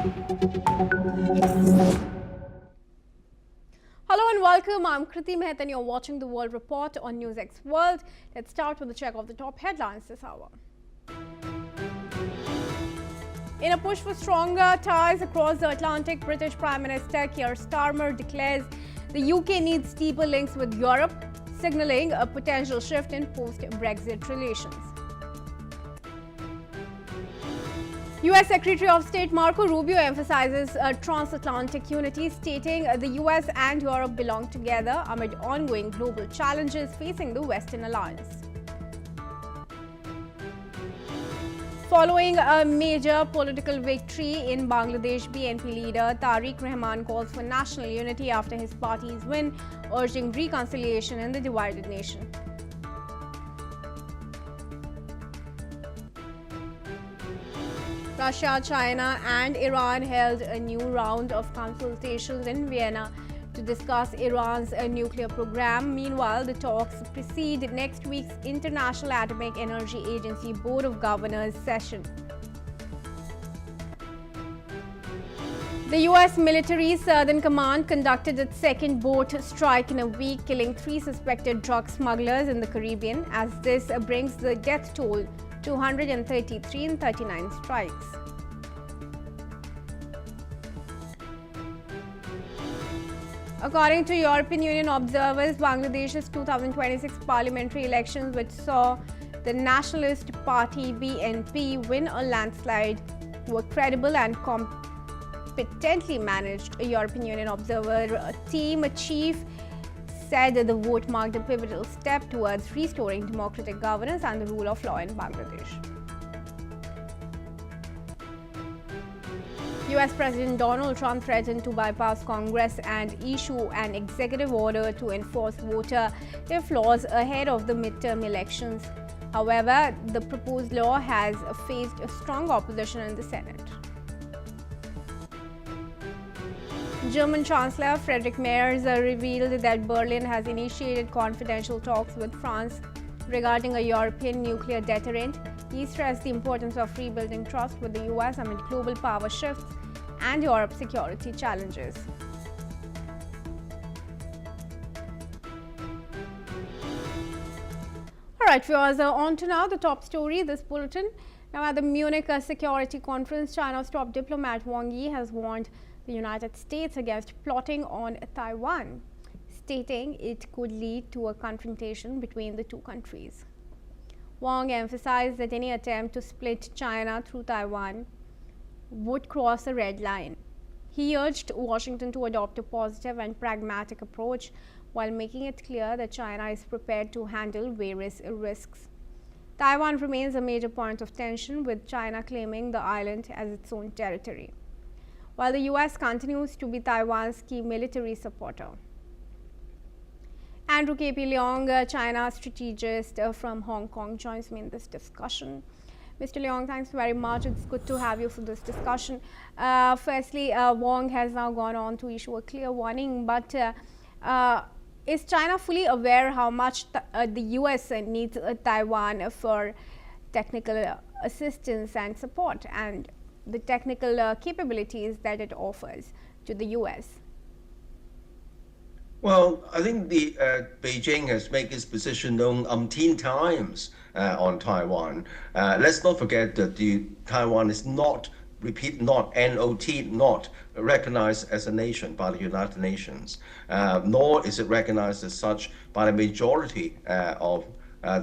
Hello and welcome. I'm Kriti Mehta and you're watching the World Report on NewsX World. Let's start with a check of the top headlines this hour. In a push for stronger ties across the Atlantic, British Prime Minister Keir Starmer declares the UK needs deeper links with Europe, signalling a potential shift in post-Brexit relations. US Secretary of State Marco Rubio emphasizes transatlantic unity, stating the US and Europe belong together amid ongoing global challenges facing the Western alliance. Following a major political victory in Bangladesh, BNP leader Tarique Rahman calls for national unity after his party's win, urging reconciliation in the divided nation. Russia, China and Iran held a new round of consultations in Vienna to discuss Iran's nuclear program. Meanwhile, the talks precede next week's International Atomic Energy Agency Board of Governors session. The US military Southern Command conducted its second boat strike in a week, killing 3 suspected drug smugglers in the Caribbean, as this brings the death toll to 133 in 39 strikes. According to European Union observers, Bangladesh's 2026 parliamentary elections, which saw the Nationalist Party BNP win a landslide, were credible and competently managed. A European Union observer team chief said that the vote marked a pivotal step towards restoring democratic governance and the rule of law in Bangladesh. US President Donald Trump threatened to bypass Congress and issue an executive order to enforce voter laws ahead of the midterm elections. However, the proposed law has faced a strong opposition in the Senate. German Chancellor Friedrich Merz revealed that Berlin has initiated confidential talks with France regarding a European nuclear deterrent. He stressed the importance of rebuilding trust with the US amid global power shifts and Europe's security challenges. All right, viewers, on to now the top story, this bulletin. Now, at the Munich Security Conference, China's top diplomat Wang Yi has warned the United States against plotting on Taiwan, stating it could lead to a confrontation between the two countries. Wang emphasized that any attempt to split China through Taiwan would cross a red line. He urged Washington to adopt a positive and pragmatic approach while making it clear that China is prepared to handle various risks. Taiwan remains a major point of tension, with China claiming the island as its own territory, while the US continues to be Taiwan's key military supporter. Andrew K.P. Leong, China strategist from Hong Kong, joins me in this discussion. Mr. Leong, thanks very much. It's good to have you for this discussion. Firstly, Wang has now gone on to issue a clear warning, but is China fully aware how much the US needs Taiwan for technical assistance and support, and the technical capabilities that it offers to the US? Well, I think the Beijing has made its position known umpteen times on Taiwan. Let's not forget that Taiwan is not, repeat, not, N-O-T, not recognized as a nation by the United Nations, nor is it recognized as such by the majority of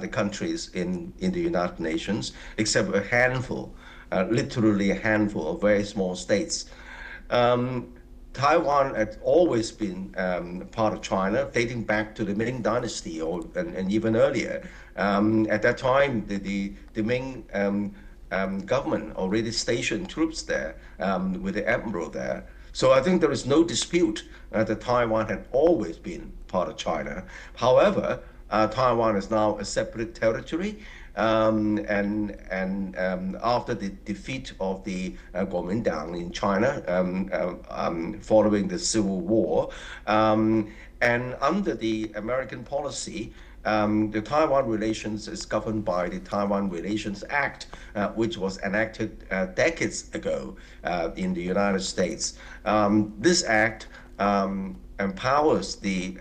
the countries in the United Nations, except a handful, literally a handful of very small states. Taiwan had always been part of China, dating back to the Ming Dynasty and even earlier. At that time, the Ming government already stationed troops there with the admiral there. So I think there is no dispute that Taiwan had always been part of China. However, Taiwan is now a separate territory. After the defeat of the Kuomintang in China following the Civil War, and under the American policy, the Taiwan relations is governed by the Taiwan Relations Act, which was enacted decades ago in the United States. This act empowers the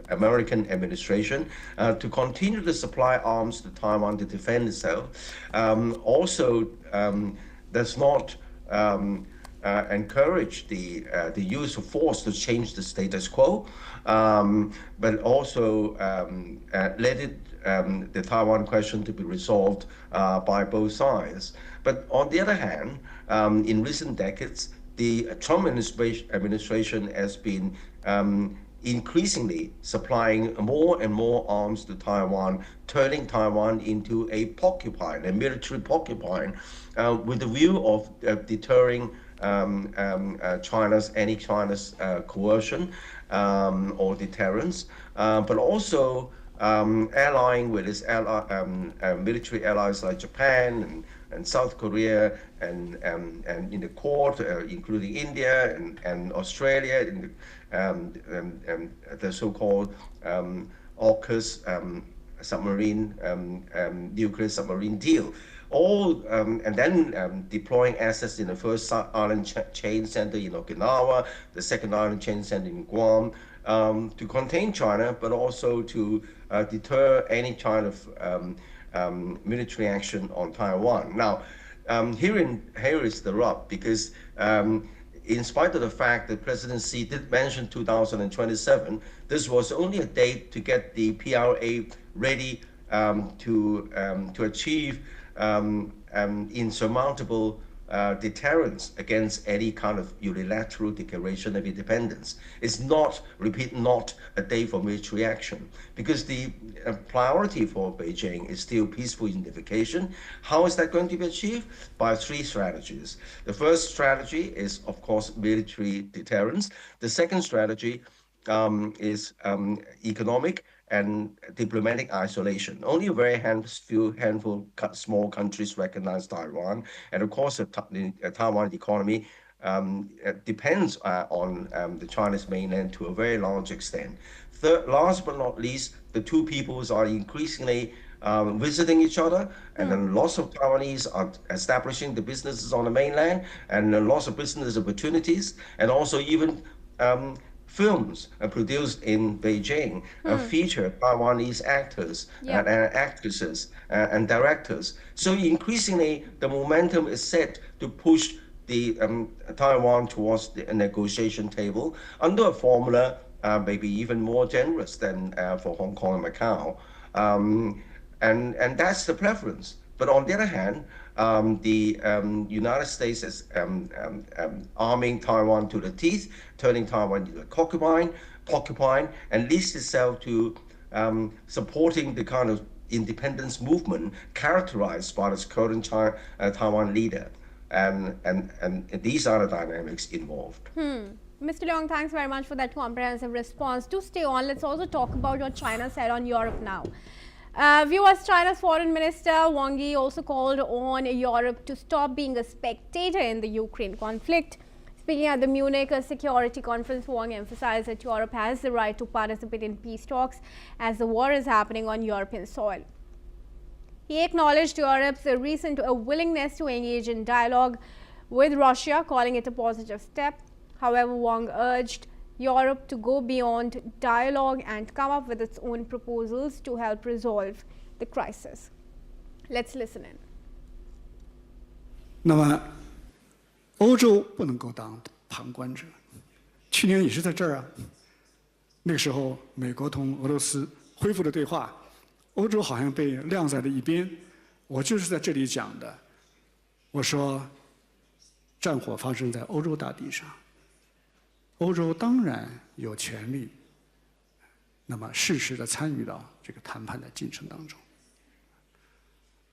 American administration to continue to supply arms to Taiwan to defend itself. Also, does not encourage the use of force to change the status quo, but also let it the Taiwan question to be resolved by both sides. But on the other hand, in recent decades, the Trump administration has been increasingly supplying more and more arms to Taiwan, turning Taiwan into a porcupine, a military porcupine, with the view of deterring China's coercion or deterrence, but also allying with its military allies like Japan and South Korea and in the Quad, including India and Australia, in the so-called AUKUS submarine nuclear submarine deal. All and then deploying assets in the first island chain center in Okinawa, the second island chain center in Guam, to contain China, but also to deter any kind of military action on Taiwan. Now, here is the rub, because in spite of the fact that President Xi did mention 2027, this was only a date to get the PRA ready to achieve insurmountable deterrence against any kind of unilateral declaration of independence. It's not, repeat, not a day for military action, because the priority for Beijing is still peaceful unification. How is that going to be achieved? By three strategies. The first strategy is, of course, military deterrence. The second strategy is economic and diplomatic isolation. Only a very handful small countries recognize Taiwan, and of course, the Taiwan economy depends on the Chinese mainland to a very large extent. Third, last but not least, the two peoples are increasingly visiting each other, and then lots of Taiwanese are establishing the businesses on the mainland, and lots of business opportunities, and also even films produced in Beijing feature Taiwanese actors and actresses and directors. So increasingly, the momentum is set to push the Taiwan towards the negotiation table under a formula maybe even more generous than for Hong Kong and Macau. And that's the preference. But on the other hand, the United States is arming Taiwan to the teeth, turning Taiwan into a porcupine, and leads itself to supporting the kind of independence movement characterized by its current Taiwan leader. And these are the dynamics involved. Mr. Leong, thanks very much for that comprehensive response. To stay on, let's also talk about what China said on Europe now. Viewers, China's Foreign Minister Wang Yi also called on Europe to stop being a spectator in the Ukraine conflict. Speaking at the Munich Security Conference, Wang emphasized that Europe has the right to participate in peace talks as the war is happening on European soil. He acknowledged Europe's recent willingness to engage in dialogue with Russia, calling it a positive step. However, Wang urged Europe to go beyond dialogue and come up with its own proposals to help resolve the crisis. Let's listen in. 那么，欧洲不能够当旁观者。去年也是在这儿啊，那个时候美国同俄罗斯恢复了对话，欧洲好像被晾在了一边。我就是在这里讲的，我说，战火发生在欧洲大地上。 欧洲当然有权利，那么适时的参与到这个谈判的进程当中。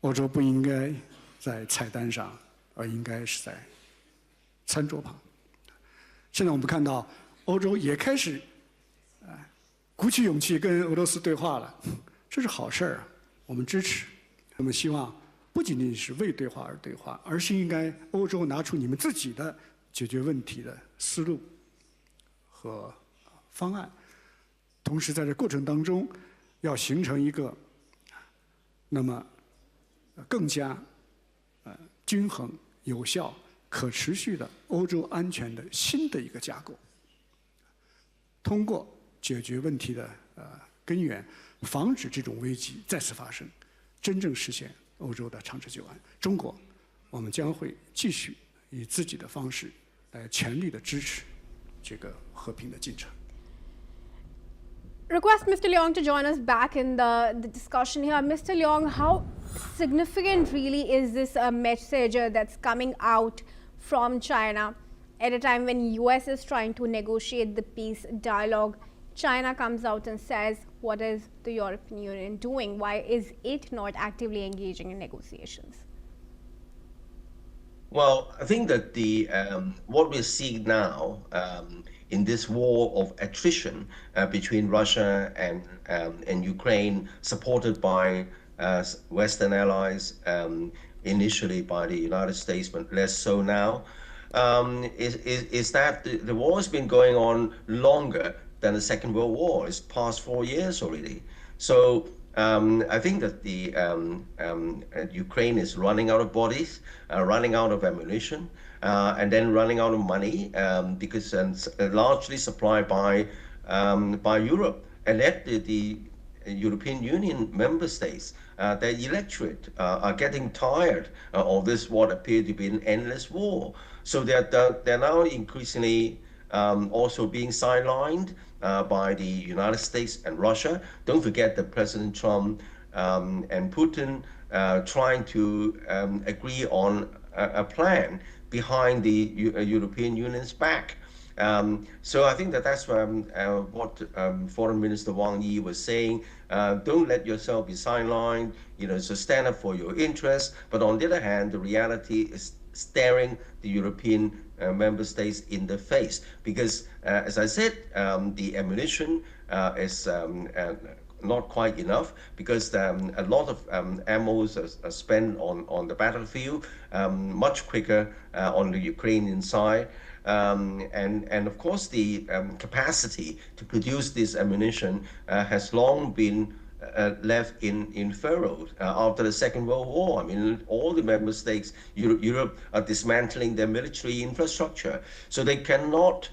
欧洲不应该在菜单上，而应该是在餐桌旁。现在我们看到，欧洲也开始，鼓起勇气跟俄罗斯对话了，这是好事儿啊，我们支持。我们希望不仅仅是为对话而对话，而是应该欧洲拿出你们自己的解决问题的思路 和方案，同时在这过程当中，要形成一个那么更加均衡、有效、可持续的欧洲安全的新的一个架构。通过解决问题的根源，防止这种危机再次发生，真正实现欧洲的长治久安。中国，我们将会继续以自己的方式来全力的支持这个和平的进程。Request Mr. Leong to join us back in the discussion here. Mr. Leong, how significant really is this message that's coming out from China at a time when US is trying to negotiate the peace dialogue? China comes out and says, what is the European Union doing? Why is it not actively engaging in negotiations? Well, I think that what we're seeing now in this war of attrition between Russia and Ukraine, supported by Western allies, initially by the United States, but less so now, is that the war has been going on longer than the Second World War. It's past 4 years already. So I think that Ukraine is running out of bodies, running out of ammunition, and then running out of money because largely supplied by Europe. And that the European Union member states, their electorate are getting tired of this what appeared to be an endless war. So they're now increasingly also being sidelined by the United States and Russia. Don't forget that President Trump and Putin trying to agree on a plan behind the European Union's back. So I think that's what Foreign Minister Wang Yi was saying. Don't let yourself be sidelined, so stand up for your interests. But on the other hand, the reality is staring the European member states in the face. Because, as I said, the ammunition is not quite enough, because a lot of ammo are spent on the battlefield, much quicker on the Ukrainian side. And of course, the capacity to produce this ammunition has long been left in furrow after the Second World War. I mean, all the member states, Europe are dismantling their military infrastructure, so they cannot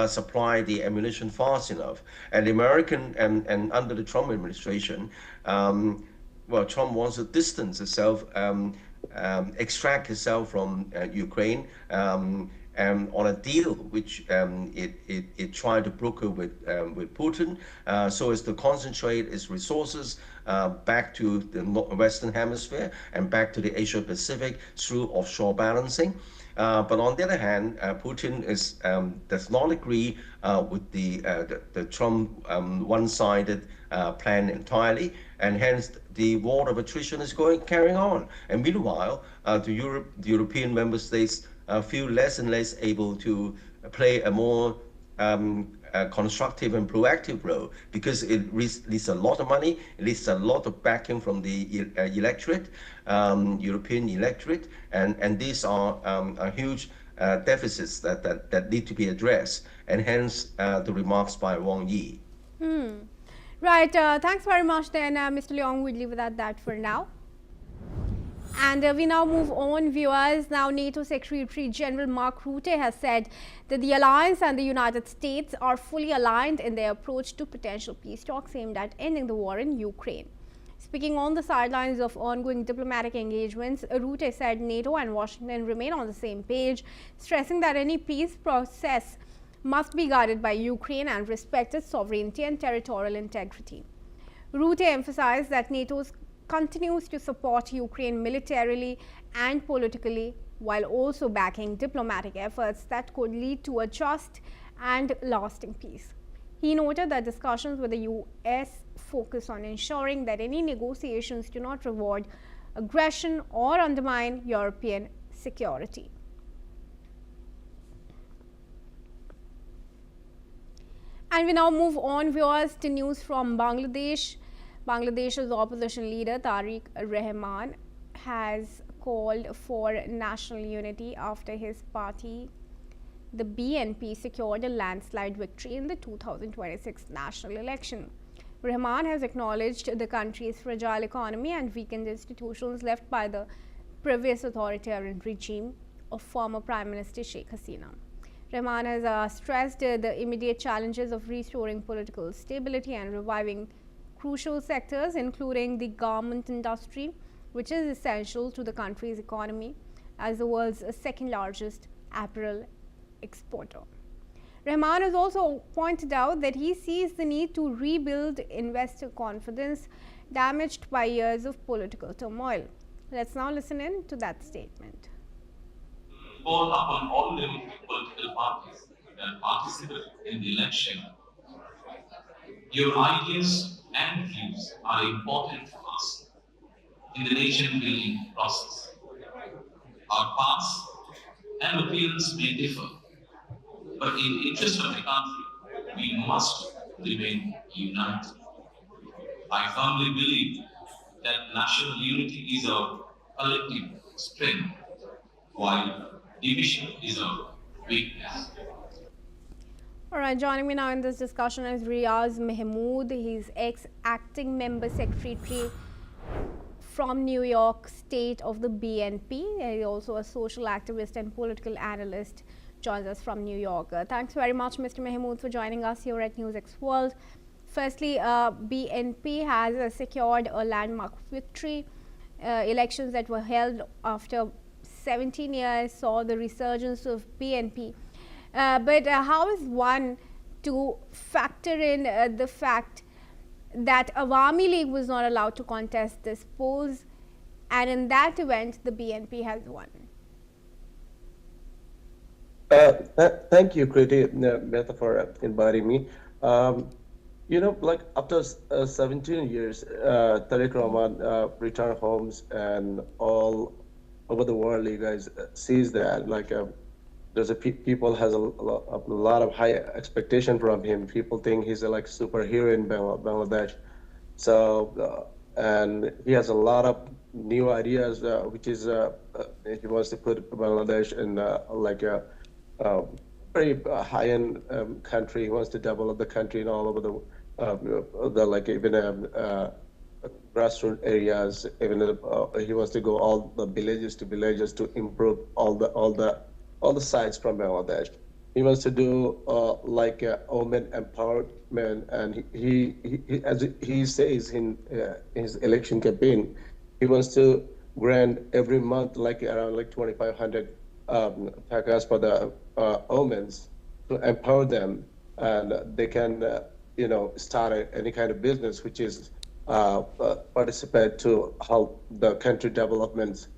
supply the ammunition fast enough. And the American and under the Trump administration, well, Trump wants to distance itself, extract itself from Ukraine. On a deal which it tried to broker with Putin, so as to concentrate its resources back to the Western Hemisphere and back to the Asia Pacific through offshore balancing. But on the other hand, Putin does not agree with the Trump one-sided plan entirely, and hence the war of attrition is carrying on. And meanwhile, the European member states feel less and less able to play a more constructive and proactive role, because it needs a lot of money, it needs a lot of backing from the electorate, European electorate, and these are huge deficits that need to be addressed, and hence the remarks by Wang Yi. Right, thanks very much then, Mr. Leong. We'll leave it at that for now. And we now move on, viewers. Now, NATO Secretary General Mark Rutte has said that the alliance and the United States are fully aligned in their approach to potential peace talks aimed at ending the war in Ukraine. Speaking on the sidelines of ongoing diplomatic engagements, Rutte said NATO and Washington remain on the same page, stressing that any peace process must be guided by Ukraine and respect its sovereignty and territorial integrity. Rutte emphasized that NATO continues to support Ukraine militarily and politically, while also backing diplomatic efforts that could lead to a just and lasting peace. He noted that discussions with the US focus on ensuring that any negotiations do not reward aggression or undermine European security. And we now move on, viewers, to news from Bangladesh. Bangladesh's opposition leader Tarique Rahman has called for national unity after his party, the BNP, secured a landslide victory in the 2026 national election. Rahman has acknowledged the country's fragile economy and weakened institutions left by the previous authoritarian regime of former Prime Minister Sheikh Hasina. Rahman has stressed the immediate challenges of restoring political stability and reviving crucial sectors, including the garment industry, which is essential to the country's economy as the world's second largest apparel exporter. Rahman has also pointed out that he sees the need to rebuild investor confidence damaged by years of political turmoil. Let's now listen in to that statement. Call upon all the political parties that participate in the election. Your ideas and views are important to us in the nation-building process. Our paths and opinions may differ, but in the interest of the country, we must remain united. I firmly believe that national unity is our collective strength, while division is our weakness. All right, joining me now in this discussion is Riaz Mahmood. He's ex-acting member secretary from New York State of the BNP. He's also a social activist and political analyst. Joins us from New York. Thanks very much, Mr. Mahmood, for joining us here at NewsX World. Firstly, BNP has secured a landmark victory. Elections that were held after 17 years saw the resurgence of BNP. But how is one to factor in the fact that Awami League was not allowed to contest this polls, and in that event, the BNP has won? Thank you, Kriti, Mehta, for inviting me. Like after 17 years, Tarique Rahman returned homes, and all over the world, you guys sees that. Like there's people has a lot of high expectation from him. People think he's a superhero in Bangladesh. So and he has a lot of new ideas, which is he wants to put Bangladesh in very high-end country. He wants to develop the country in all over the grassroots areas. Even he wants to go all the villages to improve all the sites from Bangladesh. He wants to do women empowerment, and he as he says in his election campaign, he wants to grant every month around 2,500 pakas for the women to empower them, and they can start any kind of business which is participate to help the country development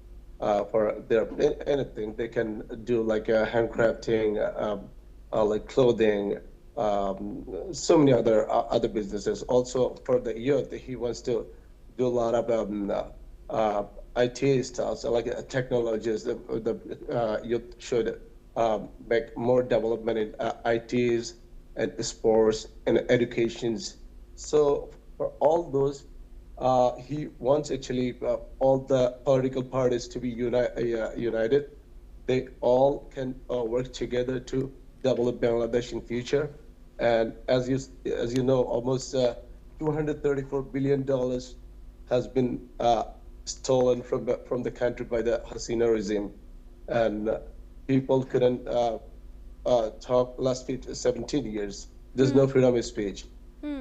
for their anything. They can do handcrafting, clothing, so many other businesses. Also for the youth, he wants to do a lot of IT stuff, so technologies. The youth should make more development in ITs and sports and educations. So for all those, he wants actually all the political parties to be united. They all can work together to develop Bangladesh in future. And as you know, almost $234 billion has been stolen from the country by the Hasina regime, and people couldn't talk last 17 years. There's no freedom of speech.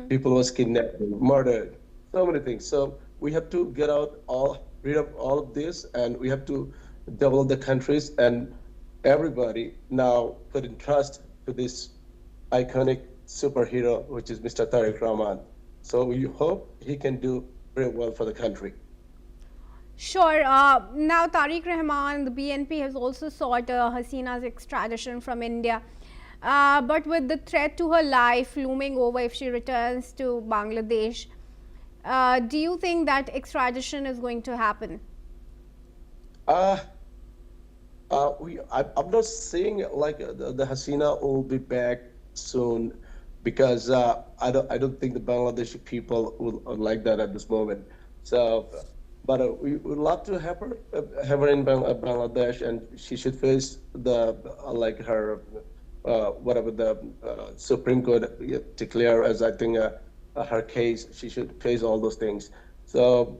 People was kidnapped, murdered, so many things. So we have to rid of all of this, and we have to develop the countries, and everybody now put in trust to this iconic superhero, which is Mr. Tarique Rahman. So we hope he can do very well for the country. Sure. Now, Tarique Rahman, the BNP has also sought Hasina's extradition from India. But with the threat to her life looming over if she returns to Bangladesh, do you think that extradition is going to happen? I'm not saying the Hasina will be back soon, because I don't think the Bangladeshi people will like that at this moment. So, but we would love to have her in Bangladesh, and she should face her whatever the Supreme Court declare as, I think, her case. She should face all those things. So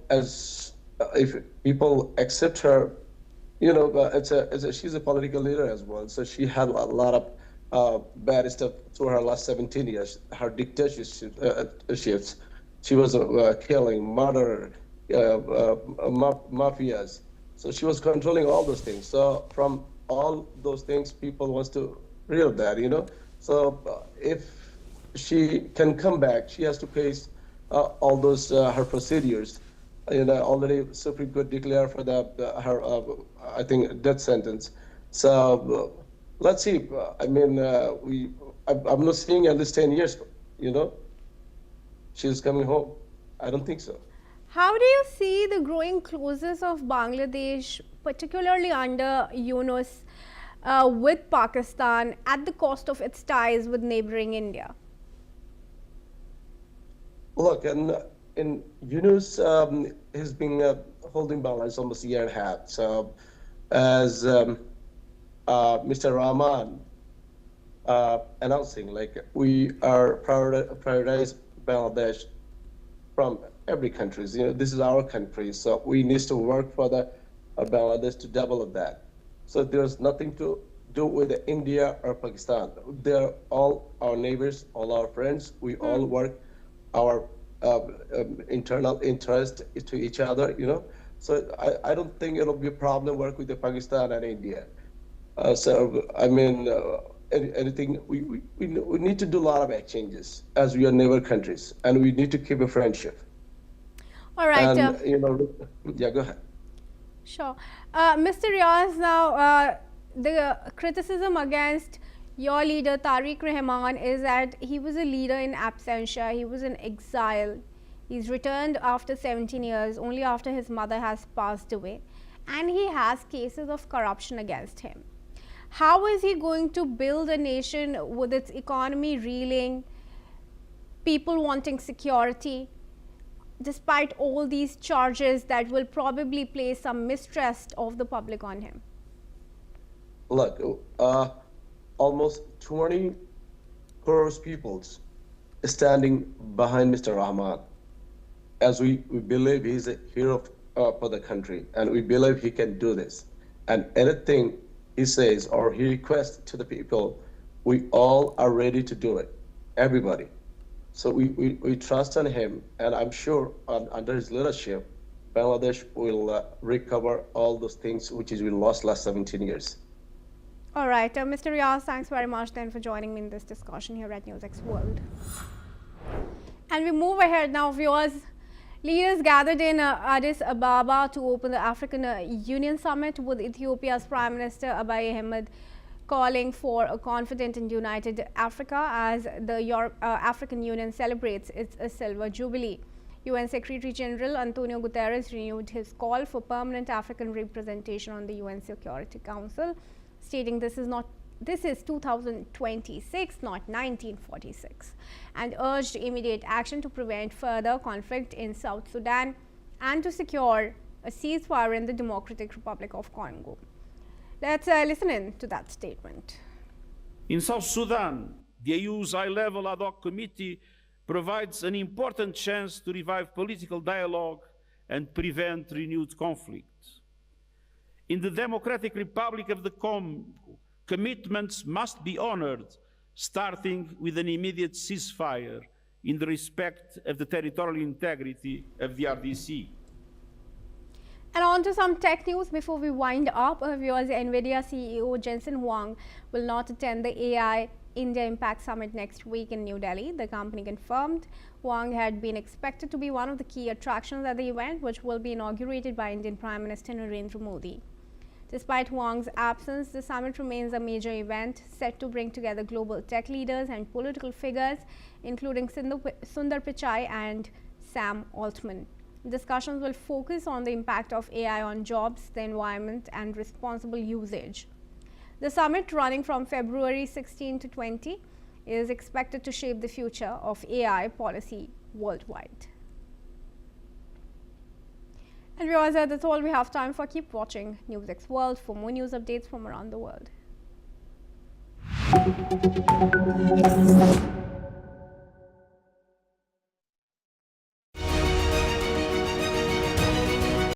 if people accept her, she's a political leader as well. So she had a lot of bad stuff through her last 17 years. Her dictatorships. She was killing, murder, mafias. So she was controlling all those things. So from all those things, people wants to real that, So if she can come back, she has to face all those her procedures. Already Supreme Court declared for her I think death sentence. So let's see. I'm not seeing in this 10 years. She's coming home. I don't think so. How do you see the growing closeness of Bangladesh, particularly under Yunus, with Pakistan at the cost of its ties with neighboring India? Look, in Yunus has been holding Bangladesh almost a year and a half. So as Mr. Rahman announcing, we are prioritize Bangladesh from every country. This is our country, so we need to work for the Bangladesh to develop that. So there's nothing to do with India or Pakistan. They're all our neighbors, all our friends. We all work our internal interest to each other, So I don't think it'll be a problem work with Pakistan and India. Anything we need to do a lot of exchanges as we are neighbor countries, and we need to keep a friendship. All right. And, yeah, go ahead. Sure. Mr. Riaz, now the criticism against your leader Tarique Rahman is that he was a leader in absentia, he was in exile. He's returned after 17 years, only after his mother has passed away, and he has cases of corruption against him. How is he going to build a nation with its economy reeling, people wanting security, despite all these charges that will probably place some mistrust of the public on him? Look, almost 20 crore people standing behind Mr. Rahman, as we believe he's a hero for the country, and we believe he can do this. And anything he says or he requests to the people, we all are ready to do it, everybody. So we trust on him, and I'm sure under his leadership, Bangladesh will recover all those things which we lost last 17 years. All right, Mr. Riaz, thanks very much then for joining me in this discussion here at NewsX World. And we move ahead now, viewers. Leaders gathered in Addis Ababa to open the African Union Summit, with Ethiopia's Prime Minister Abiy Ahmed calling for a confident and united Africa as the African Union celebrates its silver jubilee. UN Secretary General Antonio Guterres renewed his call for permanent African representation on the UN Security Council, stating this is 2026, not 1946, and urged immediate action to prevent further conflict in South Sudan and to secure a ceasefire in the Democratic Republic of Congo. Let's listen in to that statement. In South Sudan, the EU's high-level ad hoc committee provides an important chance to revive political dialogue and prevent renewed conflict. In the Democratic Republic of the Congo, commitments must be honored, starting with an immediate ceasefire in the respect of the territorial integrity of the RDC. And on to some tech news before we wind up. Viewers, NVIDIA CEO Jensen Huang will not attend the AI India Impact Summit next week in New Delhi. The company confirmed Huang had been expected to be one of the key attractions at the event, which will be inaugurated by Indian Prime Minister Narendra Modi. Despite Huang's absence, the summit remains a major event set to bring together global tech leaders and political figures, including Sundar Pichai and Sam Altman. Discussions will focus on the impact of AI on jobs, the environment, and responsible usage. The summit, running from February 16 to 20, is expected to shape the future of AI policy worldwide. And viewers, that's all we have time for. Keep watching NewsX World for more news updates from around the world.